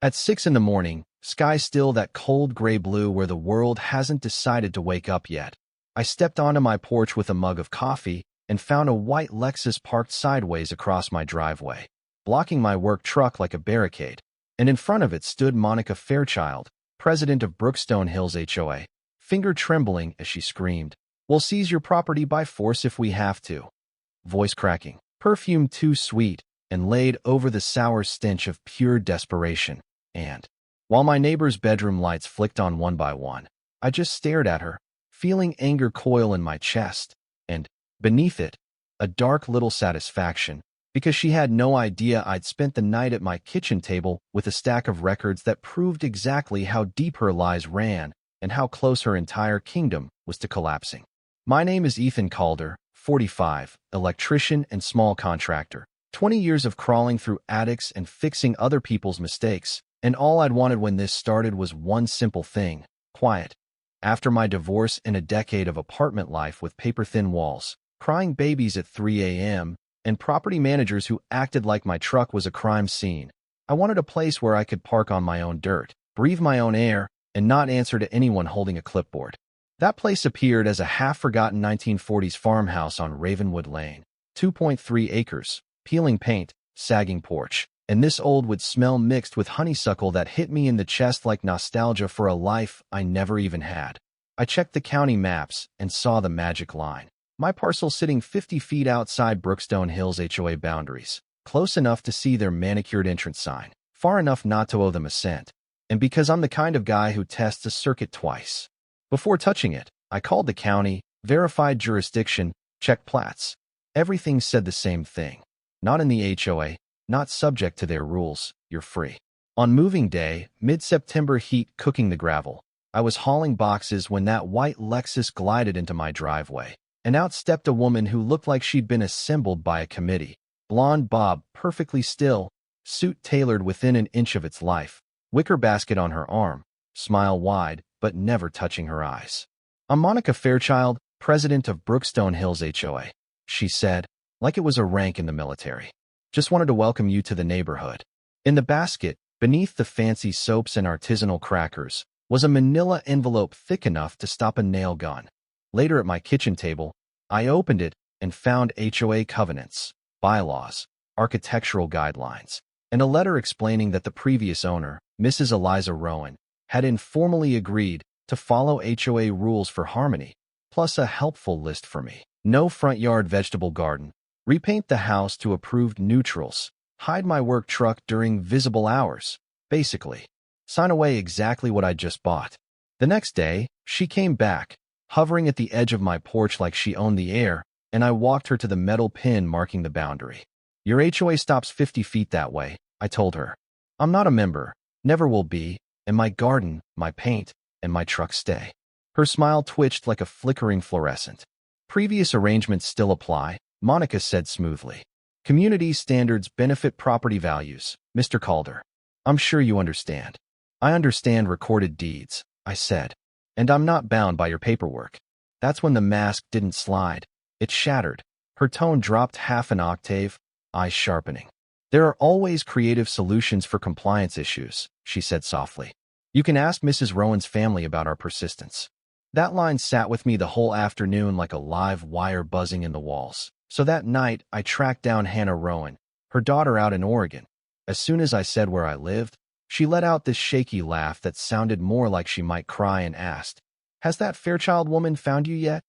At 6 in the morning, sky still that cold gray blue where the world hasn't decided to wake up yet. I stepped onto my porch with a mug of coffee and found a white Lexus parked sideways across my driveway, blocking my work truck like a barricade. And in front of it stood Monica Fairchild, president of Brookstone Hills HOA, finger trembling as she screamed, "We'll seize your property by force if we have to." Voice cracking, perfume too sweet, and laid over the sour stench of pure desperation. And, while my neighbor's bedroom lights flicked on one by one, I just stared at her, feeling anger coil in my chest, and, beneath it, a dark little satisfaction, because she had no idea I'd spent the night at my kitchen table with a stack of records that proved exactly how deep her lies ran and how close her entire kingdom was to collapsing. My name is Ethan Calder, 45, electrician and small contractor. 20 years of crawling through attics and fixing other people's mistakes, and all I'd wanted when this started was one simple thing: quiet. After my divorce and a decade of apartment life with paper-thin walls, crying babies at 3 a.m., and property managers who acted like my truck was a crime scene, I wanted a place where I could park on my own dirt, breathe my own air, and not answer to anyone holding a clipboard. That place appeared as a half-forgotten 1940s farmhouse on Ravenwood Lane, 2.3 acres, peeling paint, sagging porch, and this old wood smell mixed with honeysuckle that hit me in the chest like nostalgia for a life I never even had. I checked the county maps and saw the magic line. My parcel sitting 50 feet outside Brookstone Hills HOA boundaries, close enough to see their manicured entrance sign, far enough not to owe them a cent. And because I'm the kind of guy who tests a circuit twice before touching it, I called the county, verified jurisdiction, checked plats. Everything said the same thing. Not in the HOA, not subject to their rules, you're free. On moving day, mid-September heat cooking the gravel, I was hauling boxes when that white Lexus glided into my driveway, and out stepped a woman who looked like she'd been assembled by a committee. Blonde bob, perfectly still, suit tailored within an inch of its life, wicker basket on her arm, smile wide, but never touching her eyes. "I'm Monica Fairchild, president of Brookstone Hills HOA," she said, like it was a rank in the military. "Just wanted to welcome you to the neighborhood." In the basket, beneath the fancy soaps and artisanal crackers, was a manila envelope thick enough to stop a nail gun. Later at my kitchen table, I opened it and found HOA covenants, bylaws, architectural guidelines, and a letter explaining that the previous owner, Mrs. Eliza Rowan, had informally agreed to follow HOA rules for harmony, plus a helpful list for me. No front yard vegetable garden, repaint the house to approved neutrals, hide my work truck during visible hours, basically. Sign away exactly what I'd just bought. The next day, she came back, hovering at the edge of my porch like she owned the air, and I walked her to the metal pin marking the boundary. "Your HOA stops 50 feet that way," I told her. "I'm not a member, never will be, and my garden, my paint, and my truck stay." Her smile twitched like a flickering fluorescent. "Previous arrangements still apply," Monica said smoothly. "Community standards benefit property values, Mr. Calder. I'm sure you understand." "I understand recorded deeds," I said. "And I'm not bound by your paperwork." That's when the mask didn't slide. It shattered. Her tone dropped half an octave, eyes sharpening. "There are always creative solutions for compliance issues," she said softly. "You can ask Mrs. Rowan's family about our persistence." That line sat with me the whole afternoon like a live wire buzzing in the walls. So that night, I tracked down Hannah Rowan, her daughter out in Oregon. As soon as I said where I lived, she let out this shaky laugh that sounded more like she might cry and asked, "Has that Fairchild woman found you yet?"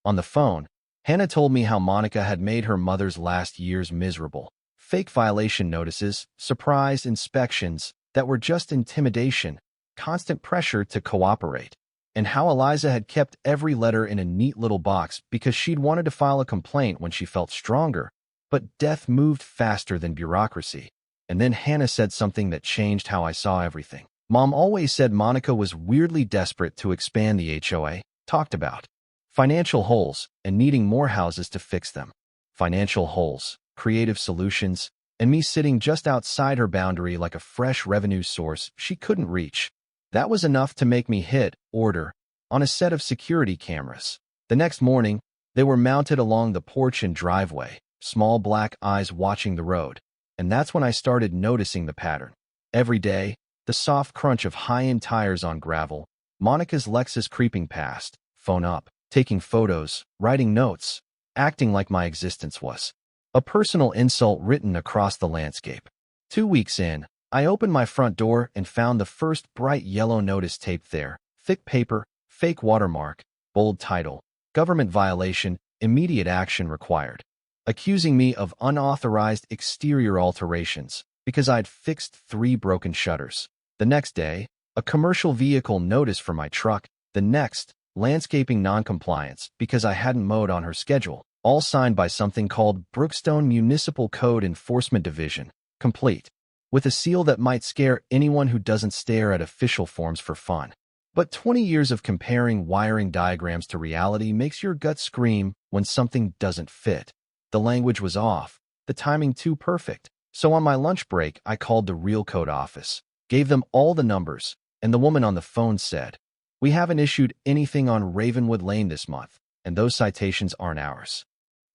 On the phone, Hannah told me how Monica had made her mother's last years miserable. Fake violation notices, surprise inspections that were just intimidation, constant pressure to cooperate, and how Eliza had kept every letter in a neat little box because she'd wanted to file a complaint when she felt stronger, but death moved faster than bureaucracy. And then Hannah said something that changed how I saw everything. "Mom always said Monica was weirdly desperate to expand the HOA, talked about financial holes and needing more houses to fix them. Financial holes, creative solutions, and me sitting just outside her boundary like a fresh revenue source she couldn't reach. That was enough to make me hit order on a set of security cameras. The next morning, they were mounted along the porch and driveway, small black eyes watching the road. And that's when I started noticing the pattern. Every day, the soft crunch of high-end tires on gravel, Monica's Lexus creeping past, phone up, taking photos, writing notes, acting like my existence was a personal insult written across the landscape. 2 weeks in, I opened my front door and found the first bright yellow notice taped there. Thick paper, fake watermark, bold title, government violation, immediate action required. Accusing me of unauthorized exterior alterations because I'd fixed 3 broken shutters. The next day, a commercial vehicle notice for my truck. The next, landscaping noncompliance because I hadn't mowed on her schedule. All signed by something called Brookstone Municipal Code Enforcement Division, complete, with a seal that might scare anyone who doesn't stare at official forms for fun. But 20 years of comparing wiring diagrams to reality makes your gut scream when something doesn't fit. The language was off, the timing too perfect. So on my lunch break, I called the Real Code office, gave them all the numbers, and the woman on the phone said, "We haven't issued anything on Ravenwood Lane this month, and those citations aren't ours."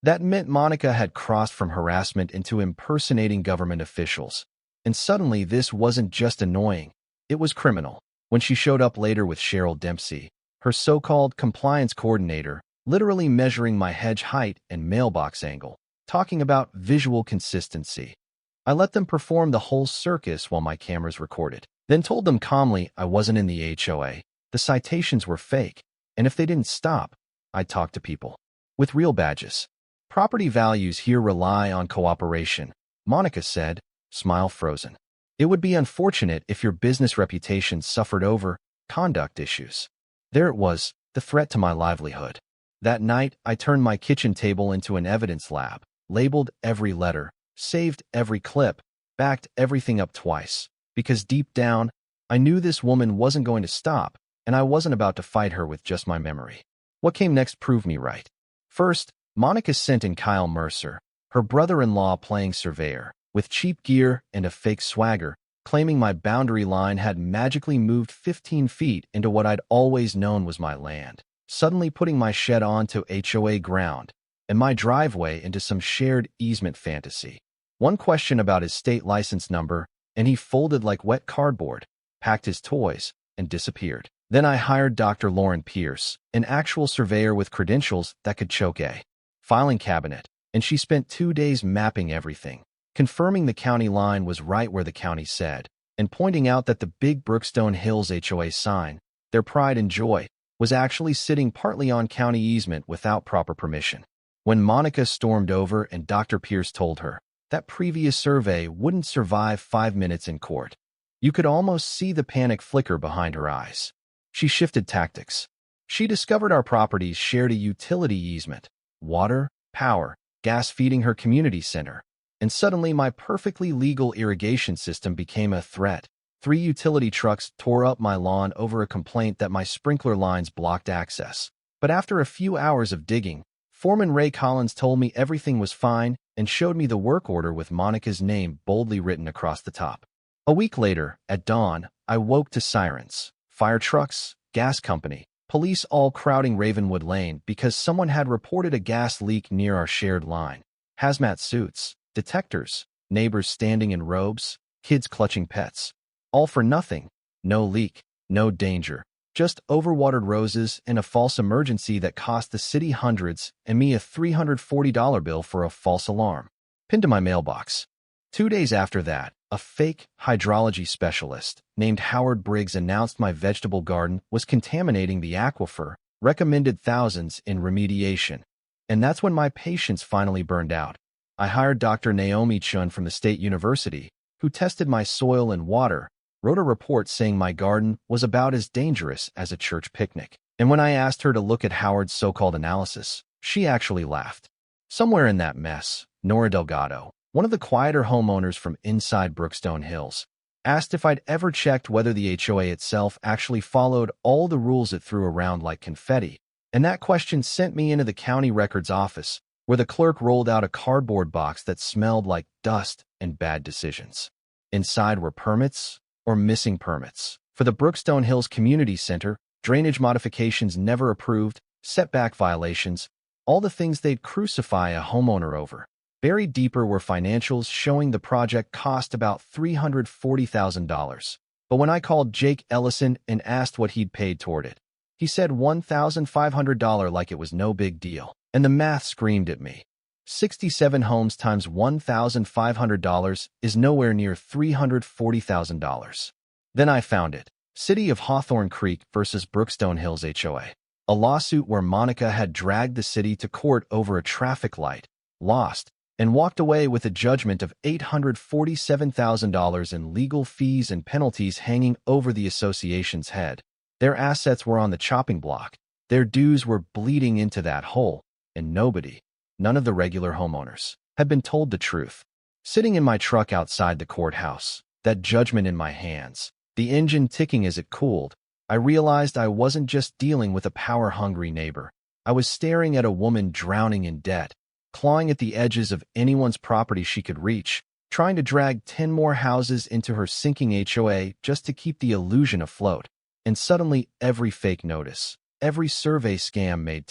That meant Monica had crossed from harassment into impersonating government officials. And suddenly this wasn't just annoying, it was criminal. When she showed up later with Cheryl Dempsey, her so-called compliance coordinator, literally measuring my hedge height and mailbox angle, talking about visual consistency. I let them perform the whole circus while my cameras recorded, then told them calmly I wasn't in the HOA, the citations were fake, and if they didn't stop, I'd talk to people with real badges. Property values here rely on cooperation, Monica said, smile frozen. It would be unfortunate if your business reputation suffered over conduct issues. There it was, the threat to my livelihood. That night, I turned my kitchen table into an evidence lab, labeled every letter, saved every clip, backed everything up twice, because deep down, I knew this woman wasn't going to stop, and I wasn't about to fight her with just my memory. What came next proved me right. First, Monica sent in Kyle Mercer, her brother-in-law playing surveyor, with cheap gear and a fake swagger, claiming my boundary line had magically moved 15 feet into what I'd always known was my land, suddenly putting my shed onto HOA ground, and my driveway into some shared easement fantasy. One question about his state license number, and he folded like wet cardboard, packed his toys, and disappeared. Then I hired Dr. Lauren Pierce, an actual surveyor with credentials that could choke a filing cabinet, and she spent 2 days mapping everything, confirming the county line was right where the county said, and pointing out that the big Brookstone Hills HOA sign, their pride and joy, was actually sitting partly on county easement without proper permission. When Monica stormed over and Dr. Pierce told her that previous survey wouldn't survive 5 minutes in court, you could almost see the panic flicker behind her eyes. She shifted tactics. She discovered our properties shared a utility easement, water, power, gas feeding her community center, and suddenly my perfectly legal irrigation system became a threat. 3 utility trucks tore up my lawn over a complaint that my sprinkler lines blocked access. But after a few hours of digging, Foreman Ray Collins told me everything was fine and showed me the work order with Monica's name boldly written across the top. A week later, at dawn, I woke to sirens, fire trucks, gas company, police all crowding Ravenwood Lane because someone had reported a gas leak near our shared line. Hazmat suits, detectors, neighbors standing in robes, kids clutching pets. All for nothing. No leak, no danger. Just overwatered roses and a false emergency that cost the city hundreds and me a $340 bill for a false alarm. Pinned to my mailbox. 2 days after that, a fake hydrology specialist named Howard Briggs announced my vegetable garden was contaminating the aquifer, recommended thousands in remediation. And that's when my patience finally burned out. I hired Dr. Naomi Chun from the State University, who tested my soil and water, wrote a report saying my garden was about as dangerous as a church picnic. And when I asked her to look at Howard's so-called analysis, she actually laughed. Somewhere in that mess, Nora Delgado, one of the quieter homeowners from inside Brookstone Hills, asked if I'd ever checked whether the HOA itself actually followed all the rules it threw around like confetti. And that question sent me into the county records office, where the clerk rolled out a cardboard box that smelled like dust and bad decisions. Inside were permits or missing permits for the Brookstone Hills Community Center, drainage modifications never approved, setback violations, all the things they'd crucify a homeowner over. Buried deeper were financials showing the project cost about $340,000, But when I called Jake Ellison and asked what he'd paid toward it, he said $1,500 like it was no big deal. And the math screamed at me. 67 homes times $1,500 is nowhere near $340,000. Then I found it. City of Hawthorne Creek versus Brookstone Hills HOA. A lawsuit where Monica had dragged the city to court over a traffic light, lost, and walked away with a judgment of $847,000 in legal fees and penalties hanging over the association's head. Their assets were on the chopping block. Their dues were bleeding into that hole, and none of the regular homeowners, had been told the truth. Sitting in my truck outside the courthouse, that judgment in my hands, the engine ticking as it cooled, I realized I wasn't just dealing with a power-hungry neighbor. I was staring at a woman drowning in debt, clawing at the edges of anyone's property she could reach, trying to drag 10 more houses into her sinking HOA just to keep the illusion afloat. And suddenly, every fake notice, every survey scam made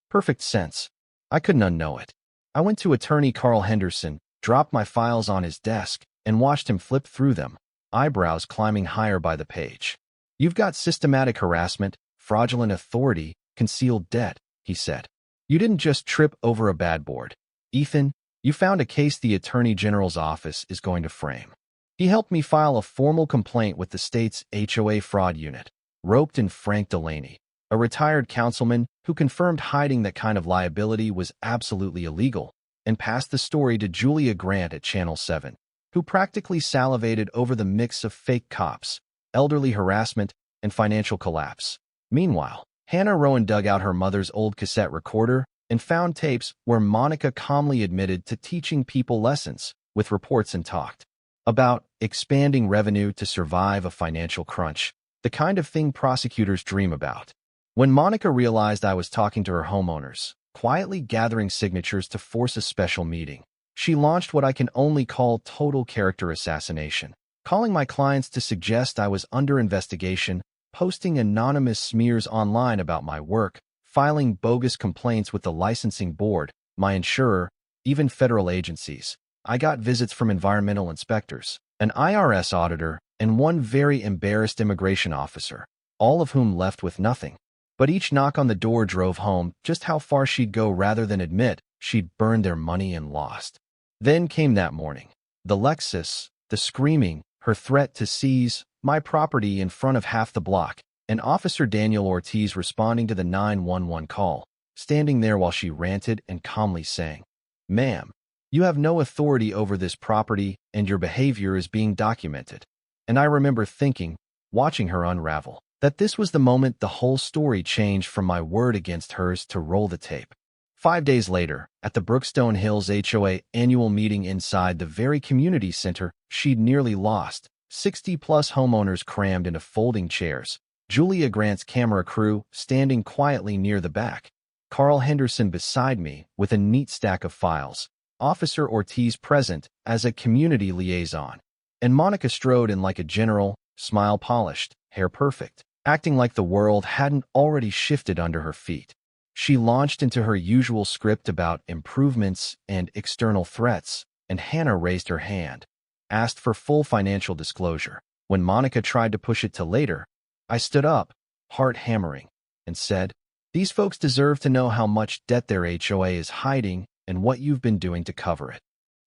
perfect sense. I couldn't unknow it. I went to attorney Carl Henderson, dropped my files on his desk, and watched him flip through them, eyebrows climbing higher by the page. "You've got systematic harassment, fraudulent authority, concealed debt," he said. "You didn't just trip over a bad board. Ethan, you found a case the Attorney General's office is going to frame." He helped me file a formal complaint with the state's HOA fraud unit, roped in Frank Delaney, a retired councilman who confirmed hiding that kind of liability was absolutely illegal, and passed the story to Julia Grant at Channel 7, who practically salivated over the mix of fake cops, elderly harassment, and financial collapse. Meanwhile, Hannah Rowan dug out her mother's old cassette recorder and found tapes where Monica calmly admitted to teaching people lessons, with reports and talked about expanding revenue to survive a financial crunch, the kind of thing prosecutors dream about. When Monica realized I was talking to her homeowners, quietly gathering signatures to force a special meeting, she launched what I can only call total character assassination, calling my clients to suggest I was under investigation, posting anonymous smears online about my work, filing bogus complaints with the licensing board, my insurer, even federal agencies. I got visits from environmental inspectors, an IRS auditor, and one very embarrassed immigration officer, all of whom left with nothing. But each knock on the door drove home just how far she'd go rather than admit she'd burned their money and lost. Then came that morning. The Lexus, the screaming, her threat to seize my property in front of half the block, and Officer Daniel Ortiz responding to the 911 call, standing there while she ranted and calmly saying, "Ma'am, you have no authority over this property and your behavior is being documented." And I remember thinking, watching her unravel, that this was the moment the whole story changed from my word against hers to roll the tape. 5 days later, at the Brookstone Hills HOA annual meeting inside the very community center she'd nearly lost, 60-plus homeowners crammed into folding chairs, Julia Grant's camera crew standing quietly near the back, Carl Henderson beside me with a neat stack of files, Officer Ortiz present as a community liaison, and Monica strode in like a general, smile polished, hair perfect, acting like the world hadn't already shifted under her feet. She launched into her usual script about improvements and external threats, and Hannah raised her hand, asked for full financial disclosure. When Monica tried to push it to later, I stood up, heart hammering, and said, "These folks deserve to know how much debt their HOA is hiding and what you've been doing to cover it."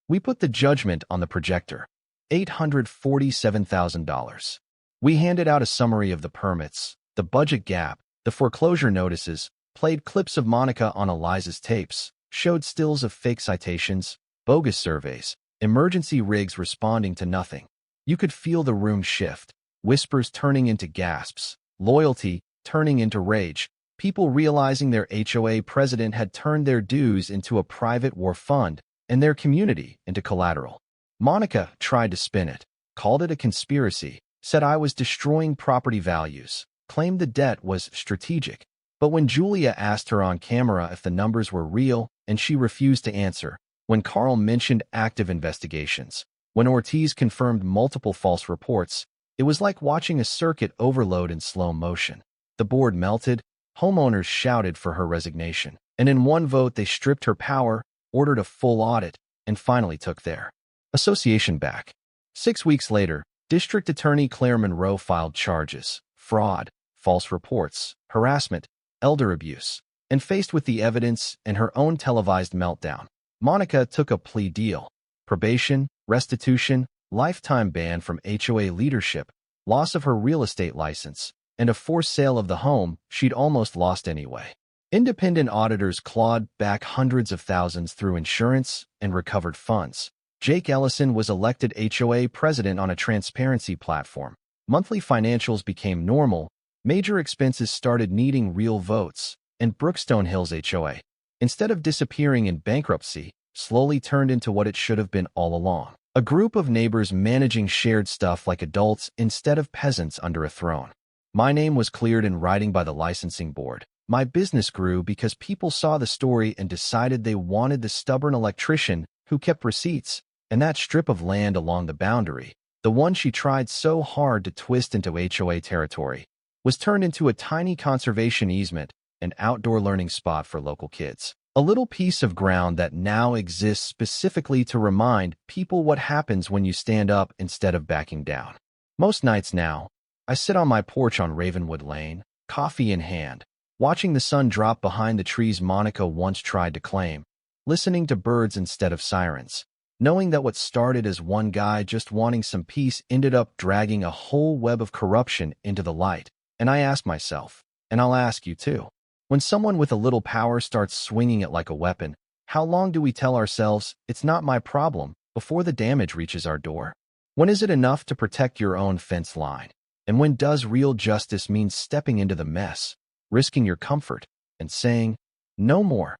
We put the judgment on the projector, $847,000. We handed out a summary of the permits, the budget gap, the foreclosure notices, played clips of Monica on Eliza's tapes, showed stills of fake citations, bogus surveys, emergency rigs responding to nothing. You could feel the room shift, whispers turning into gasps, loyalty turning into rage, people realizing their HOA president had turned their dues into a private war fund and their community into collateral. Monica tried to spin it, called it a conspiracy, said I was destroying property values, claimed the debt was strategic. But when Julia asked her on camera if the numbers were real and she refused to answer, when Carl mentioned active investigations, when Ortiz confirmed multiple false reports, it was like watching a circuit overload in slow motion. The board melted, homeowners shouted for her resignation, and in one vote they stripped her power, ordered a full audit, and finally took their association back. 6 weeks later, District Attorney Claire Monroe filed charges: fraud, false reports, harassment, elder abuse. And faced with the evidence and her own televised meltdown, Monica took a plea deal: probation, restitution, lifetime ban from HOA leadership, loss of her real estate license, and a forced sale of the home she'd almost lost anyway. Independent auditors clawed back hundreds of thousands through insurance and recovered funds. Jake Ellison was elected HOA president on a transparency platform. Monthly financials became normal, major expenses started needing real votes, and Brookstone Hills HOA, instead of disappearing in bankruptcy, slowly turned into what it should have been all along: a group of neighbors managing shared stuff like adults instead of peasants under a throne. My name was cleared in writing by the licensing board. My business grew because people saw the story and decided they wanted the stubborn electrician who kept receipts, and that strip of land along the boundary, the one she tried so hard to twist into HOA territory, was turned into a tiny conservation easement, an outdoor learning spot for local kids. A little piece of ground that now exists specifically to remind people what happens when you stand up instead of backing down. Most nights now, I sit on my porch on Ravenwood Lane, coffee in hand, watching the sun drop behind the trees Monica once tried to claim, listening to birds instead of sirens, knowing that what started as one guy just wanting some peace ended up dragging a whole web of corruption into the light. And I ask myself, and I'll ask you too, when someone with a little power starts swinging it like a weapon, how long do we tell ourselves, "It's not my problem," before the damage reaches our door? When is it enough to protect your own fence line? And when does real justice mean stepping into the mess, risking your comfort, and saying, "No more.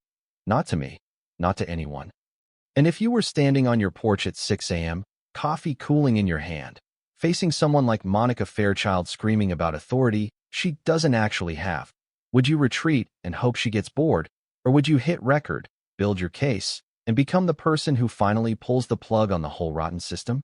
Not to me. Not to anyone"? And if you were standing on your porch at 6 a.m., coffee cooling in your hand, facing someone like Monica Fairchild screaming about authority she doesn't actually have, would you retreat and hope she gets bored? Or would you hit record, build your case, and become the person who finally pulls the plug on the whole rotten system?